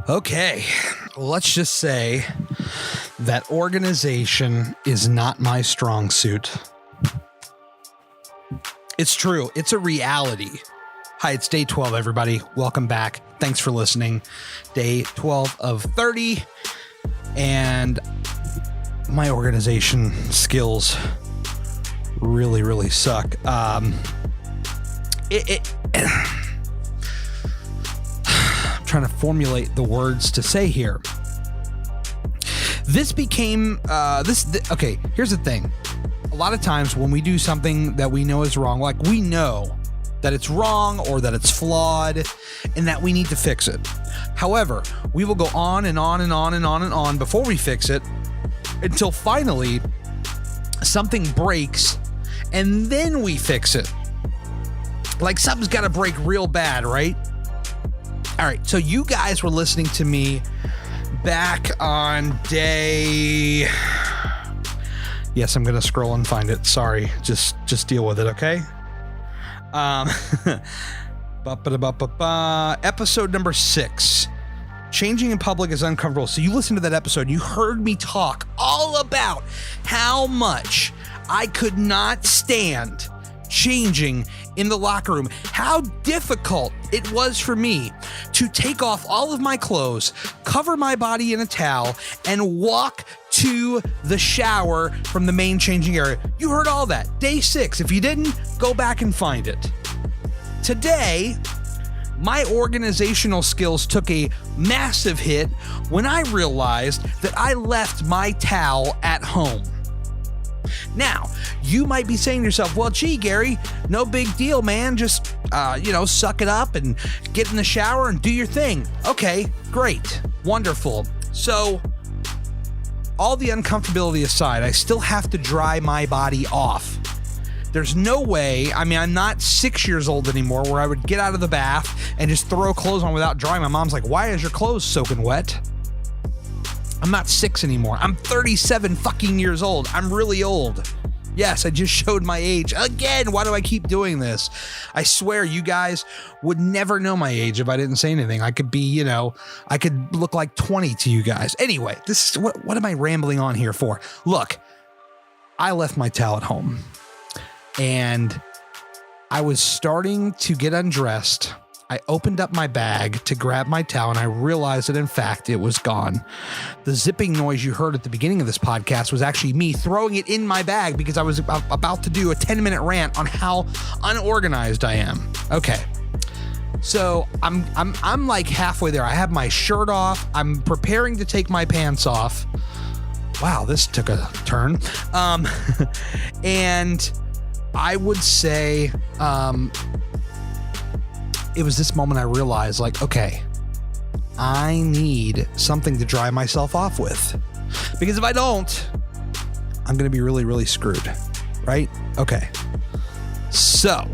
Okay, let's just say that organization is not my strong suit. It's true. It's a reality. Hi, it's day 12, everybody. Welcome back. Thanks for listening. Day 12 of 30. And my organization skills really suck. I'm trying to formulate the words to say here. This became okay, here's the thing. A lot of times when we do something that we know is wrong, like we know that it's wrong or that it's flawed and that we need to fix it. However, we will go on and on and on and on and on before we fix it until finally something breaks and then we fix it. Like something's got to break real bad, right? All right, so you guys were listening to me back on day... Yes, I'm going to scroll and find it. Sorry, just deal with it, okay? Episode number 6. Changing in public is uncomfortable. So you listened to that episode, you heard me talk all about how much I could not stand changing in the locker room, how difficult it was for me to take off all of my clothes, cover my body in a towel, and walk to the shower from the main changing area. You heard all that. Day 6. If you didn't, go back and find it. Today, my organizational skills took a massive hit when I realized that I left my towel at home. Now, you might be saying to yourself, well, gee, Gary, no big deal, man. Just, suck it up and get in the shower and do your thing. Okay, great. Wonderful. So, all the uncomfortability aside, I still have to dry my body off. There's no way, I'm not 6 years old anymore where I would get out of the bath and just throw clothes on without drying. My mom's like, why is your clothes soaking wet? I'm not 6 anymore. I'm 37 fucking years old. I'm really old. Yes, I just showed my age. Again, why do I keep doing this? I swear you guys would never know my age if I didn't say anything. I could be, I could look like 20 to you guys. Anyway, this is what am I rambling on here for? Look, I left my towel at home and I was starting to get undressed. I opened up my bag to grab my towel and I realized that in fact it was gone. The zipping noise you heard at the beginning of this podcast was actually me throwing it in my bag because I was about to do a 10-minute rant on how unorganized I am. Okay. So I'm like halfway there. I have my shirt off. I'm preparing to take my pants off. Wow, this took a turn. And I would say, it was this moment I realized, like, okay, I need something to dry myself off with. Because if I don't, I'm going to be really screwed, right? Okay. So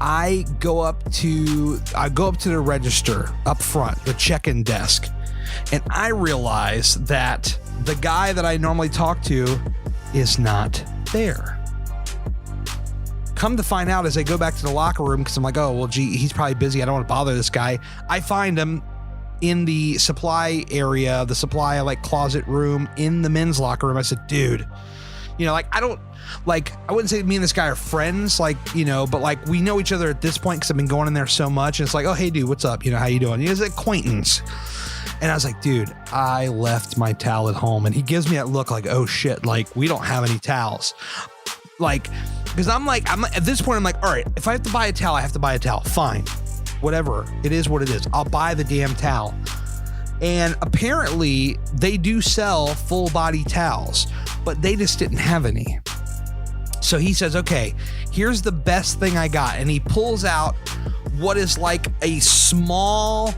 I go up to the register up front, the check-in desk, and I realize that the guy that I normally talk to is not there. Come to find out as I go back to the locker room, because I'm like, oh, well, gee, he's probably busy. I don't want to bother this guy. I find him in the supply area, the supply closet room in the men's locker room. I said, dude, I wouldn't say me and this guy are friends, but we know each other at this point because I've been going in there so much. And it's like, oh, hey, dude, what's up? How you doing? He's an acquaintance. And I was like, dude, I left my towel at home. And he gives me that look like, oh, shit, we don't have any towels. Because I'm at this point, I'm like, all right, if I have to buy a towel, I have to buy a towel. Fine. Whatever. It is what it is. I'll buy the damn towel. And apparently they do sell full body towels, but they just didn't have any. So he says, okay, here's the best thing I got. And he pulls out what is like a small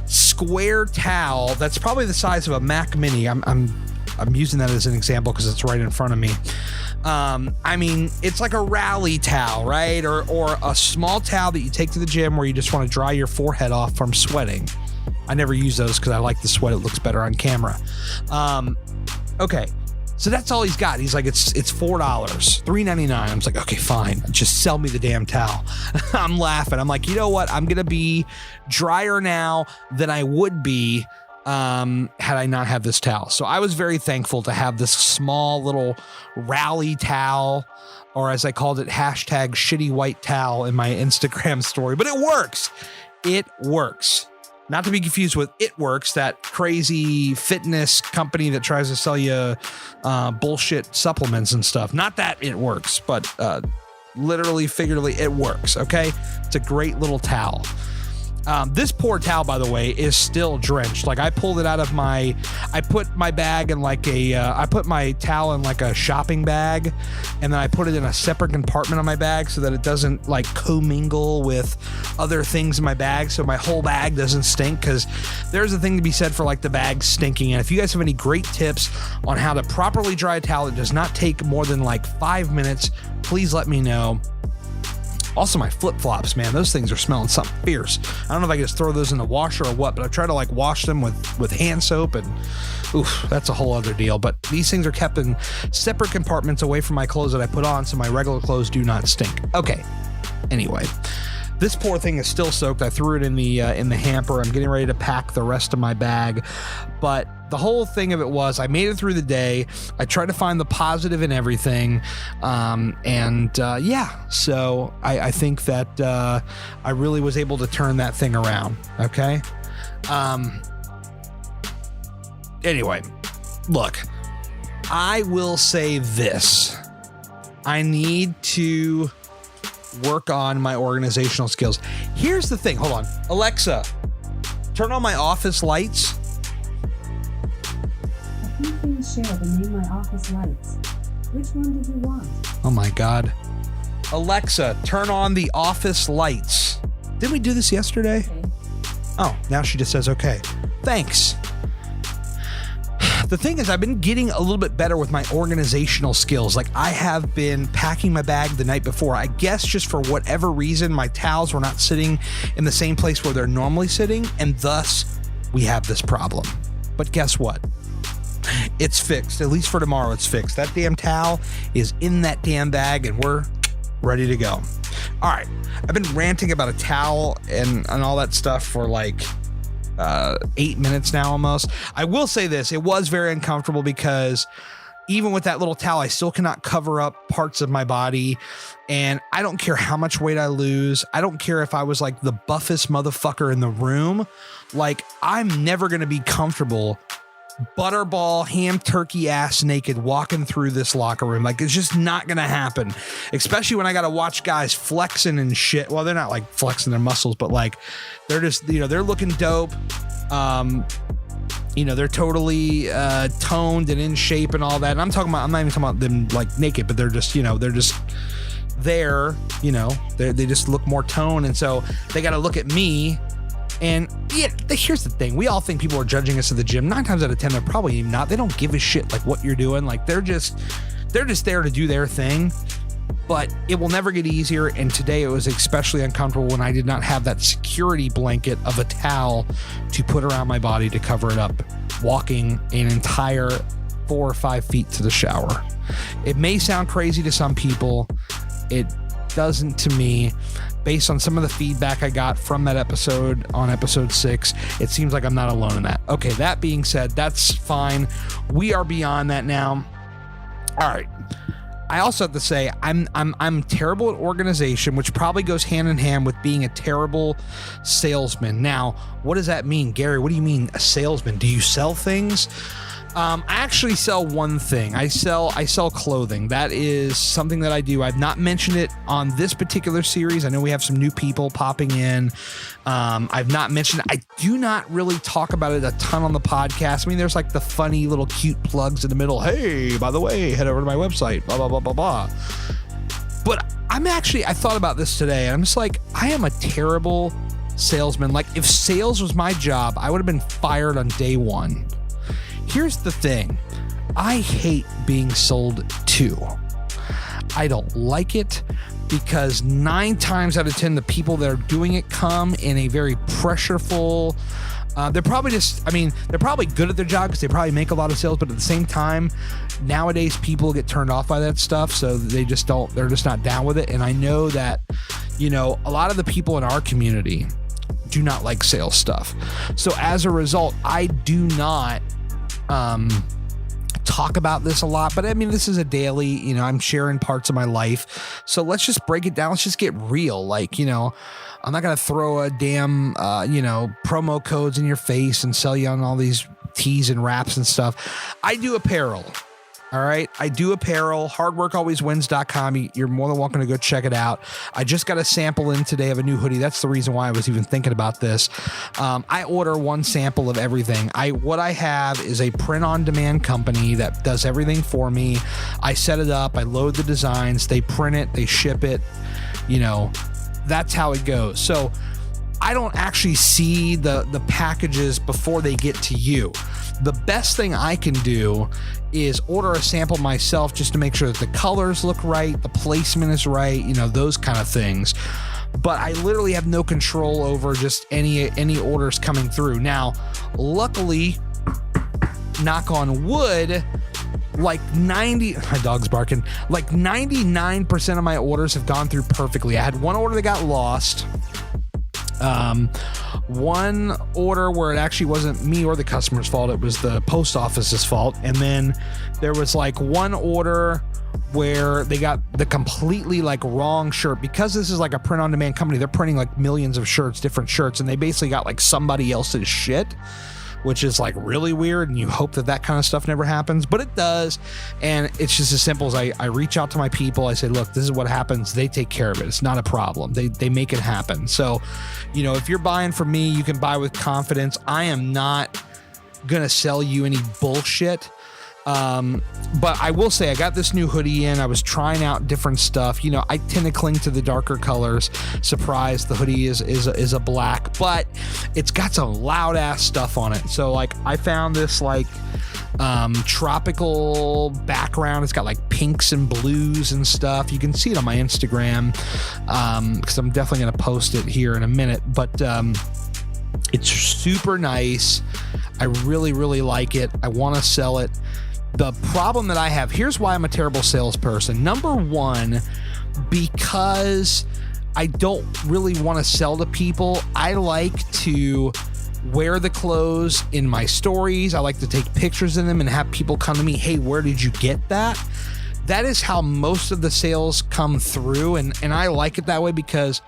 square towel that's probably the size of a Mac Mini. I'm using that as an example because it's right in front of me. It's like a rally towel, right? Or a small towel that you take to the gym where you just want to dry your forehead off from sweating. I never use those because I like the sweat. It looks better on camera. Okay. So that's all he's got. He's like, it's $4, $3.99. I'm just like, okay, fine. Just sell me the damn towel. I'm laughing. I'm like, you know what? I'm going to be drier now than I would be had I not have this towel. So I was very thankful to have this small little rally towel, or as I called it, hashtag shitty white towel in my Instagram story. But it works. It works. Not to be confused with It Works, that crazy fitness company that tries to sell you bullshit supplements and stuff. Not that It Works, but literally, figuratively, it works, okay? It's a great little towel. This poor towel, by the way, is still drenched. Like, I pulled it out of I put my bag in like I put my towel in like a shopping bag, and then I put it in a separate compartment on my bag so that it doesn't like commingle with other things in my bag, so my whole bag doesn't stink, because there's a thing to be said for like the bag stinking. And if you guys have any great tips on how to properly dry a towel that does not take more than like 5 minutes, please let me know. Also, my flip-flops, man, those things are smelling something fierce. I don't know if I can just throw those in the washer or what, but I try to like wash them with hand soap, and oof, that's a whole other deal. But these things are kept in separate compartments away from my clothes that I put on, so my regular clothes do not stink. Okay. Anyway, this poor thing is still soaked. I threw it in the hamper. I'm getting ready to pack the rest of my bag, but the whole thing of it was I made it through the day. I tried to find the positive in everything. Yeah, so I think that I really was able to turn that thing around. Okay. Anyway, look, I will say this. I need to work on my organizational skills. Here's the thing. Hold on. Alexa, turn on my office lights. Please share the name my office lights. Which one did you want? Oh my God. Alexa, turn on the office lights. Didn't we do this yesterday? Okay. Oh, now she just says, okay. Thanks. The thing is, I've been getting a little bit better with my organizational skills. Like, I have been packing my bag the night before. I guess just for whatever reason, my towels were not sitting in the same place where they're normally sitting, and thus we have this problem. But guess what? It's fixed. At least for tomorrow, it's fixed. That damn towel is in that damn bag, and we're ready to go. All right. I've been ranting about a towel and all that stuff for like 8 minutes now almost. I will say this. It was very uncomfortable because even with that little towel, I still cannot cover up parts of my body. And I don't care how much weight I lose. I don't care if I was like the buffest motherfucker in the room. Like, I'm never going to be comfortable butterball, ham turkey ass naked walking through this locker room. Like, it's just not gonna happen, especially when I gotta watch guys flexing and shit. Well, they're not like flexing their muscles, but like they're just, they're looking dope. They're totally toned and in shape and all that. And I'm not even talking about them like naked, but they're just, they're just there, they just look more toned. And so they got to look at me. And yeah, here's the thing. We all think people are judging us at the gym. 9 times out of 10, they're probably not. They don't give a shit like what you're doing. Like, they're just there to do their thing. But it will never get easier. And today it was especially uncomfortable when I did not have that security blanket of a towel to put around my body to cover it up, walking an entire 4 or 5 feet to the shower. It may sound crazy to some people. It doesn't to me. Based on some of the feedback I got from that episode on episode 6, it seems like I'm not alone in that. Okay, that being said, that's fine. We are beyond that now. All right. I also have to say I'm terrible at organization, which probably goes hand in hand with being a terrible salesman. Now, what does that mean, Gary? What do you mean a salesman? Do you sell things? I actually sell one thing. I sell clothing. That is something that I do. I've not mentioned it on this particular series. I know we have some new people popping in. I've not mentioned it. I do not really talk about it a ton on the podcast. I mean, there's like the funny little cute plugs in the middle. Hey, by the way, head over to my website, blah, blah, blah, blah, blah. But I thought about this today, and I'm just like, I am a terrible salesman. Like, if sales was my job, I would have been fired on day one. Here's the thing. I hate being sold to. I don't like it because 9 times out of 10, the people that are doing it come in a very pressureful, They're probably they're probably good at their job because they probably make a lot of sales, but at the same time, nowadays people get turned off by that stuff, so they're just not down with it. And I know that, a lot of the people in our community do not like sales stuff. So as a result, I do not talk about this a lot, but this is a daily, I'm sharing parts of my life. So let's just break it down. Let's just get real. I'm not going to throw a damn, promo codes in your face and sell you on all these tees and wraps and stuff. I do apparel. All right. I do apparel. Hardworkalwayswins.com. You're more than welcome to go check it out. I just got a sample in today of a new hoodie. That's the reason why I was even thinking about this. I order one sample of everything. What I have is a print-on-demand company that does everything for me. I set it up. I load the designs. They print it. They ship it. That's how it goes. So I don't actually see the packages before they get to you. The best thing I can do is order a sample myself just to make sure that the colors look right, the placement is right, those kind of things. But I literally have no control over just any orders coming through. Now, luckily, knock on wood, my dog's barking, 99% of my orders have gone through perfectly. I had one order that got lost. One order where it actually wasn't me or the customer's fault, it was the post office's fault. And then there was one order where they got the completely wrong shirt. Because this is a print-on-demand company, they're printing millions of shirts, different shirts, and they basically got somebody else's shit, which is really weird, and you hope that kind of stuff never happens, but it does. And it's just as simple as I reach out to my people. I say, look, this is what happens. They take care of it. It's not a problem. They make it happen. So, if you're buying from me, you can buy with confidence. I am not gonna sell you any bullshit. But I will say I got this new hoodie in. I was trying out different stuff. I tend to cling to the darker colors. Surprise, the hoodie is a black, but it's got some loud ass stuff on it. So I found this tropical background. It's got pinks and blues and stuff. You can see it on my Instagram, because I'm definitely going to post it here in a minute, but it's super nice. I really, really like it. I want to sell it. The problem that I have, here's why I'm a terrible salesperson. Number one, because I don't really want to sell to people. I like to wear the clothes in my stories. I like to take pictures of them and have people come to me, hey, where did you get that? That is how most of the sales come through. And I like it that way because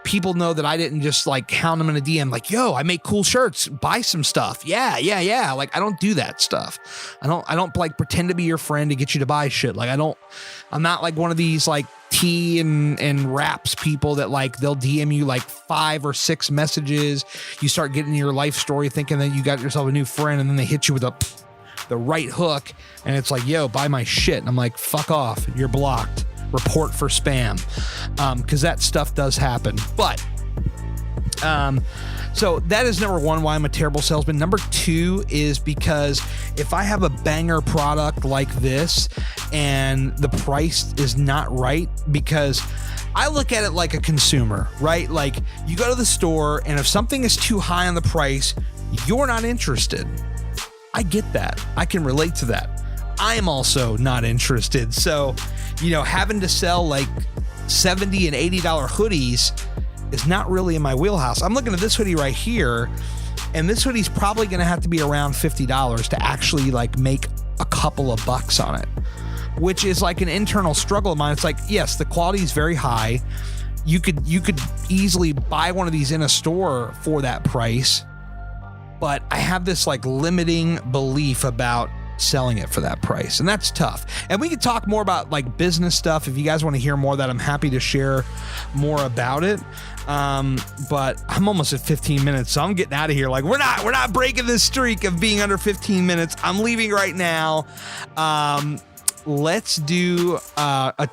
people know that I didn't just hound them in a DM yo, I make cool shirts, buy some stuff. Yeah. I don't do that stuff. I don't pretend to be your friend to get you to buy shit. I'm not one of these tea and wraps people that they'll DM you 5 or 6 messages. You start getting your life story thinking that you got yourself a new friend, and then they hit you with the right hook, and it's yo, buy my shit. And I'm fuck off, you're blocked. Report for spam, because that stuff does happen. But so that is number one, why I'm a terrible salesman. Number two is because if I have a banger product like this and the price is not right, because I look at it like a consumer, right? You go to the store, and if something is too high on the price, you're not interested. I get that. I can relate to that. I'm also not interested. So, having to sell $70 and $80 hoodies is not really in my wheelhouse. I'm looking at this hoodie right here, and this hoodie's probably going to have to be around $50 to actually make a couple of bucks on it, which is an internal struggle of mine. It's yes, the quality is very high. You could easily buy one of these in a store for that price, but I have this limiting belief about selling it for that price, and that's tough. And we could talk more about business stuff if you guys want to hear more of that. I'm happy to share more about it, but I'm almost at 15 minutes, so I'm getting out of here. We're not breaking this streak of being under 15 minutes. I'm leaving right now. Let's do a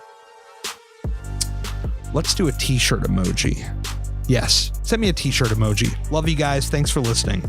t-shirt emoji. Yes, send me a t-shirt emoji. Love you guys. Thanks for listening.